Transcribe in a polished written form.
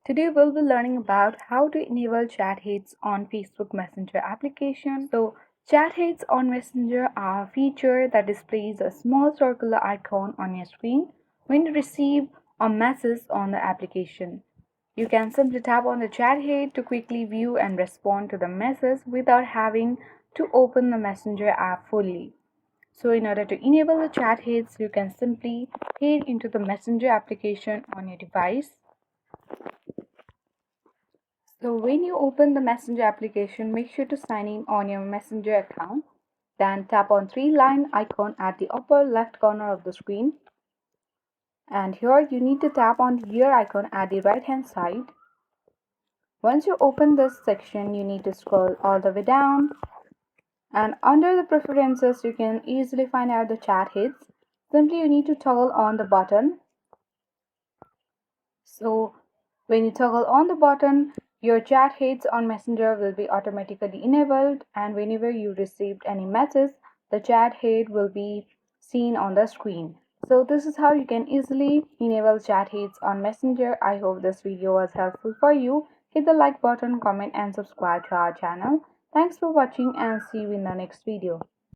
Today we'll be learning about how to enable chat heads on Facebook Messenger application. So chat heads on Messenger are a feature that displays a small circular icon on your screen when you receive a message on the application. You can simply tap on the chat head to quickly view and respond to the message without having to open the Messenger app fully. So in order to enable the chat heads, you can simply head into the Messenger application on your device. So when you open the Messenger application, make sure to sign in on your Messenger account. Then tap on three-line icon at the upper left corner of the screen. And here you need to tap on the ear icon at the right-hand side. Once you open this section, you need to scroll all the way down. And under the preferences, you can easily find out the chat heads. Simply you need to toggle on the button. So when you toggle on the button, your chat heads on Messenger will be automatically enabled, and whenever you received any message, the chat head will be seen on the screen. So this is how you can easily enable chat heads on Messenger. I hope this video was helpful for you. Hit the like button, comment and subscribe to our channel. Thanks for watching and see you in the next video.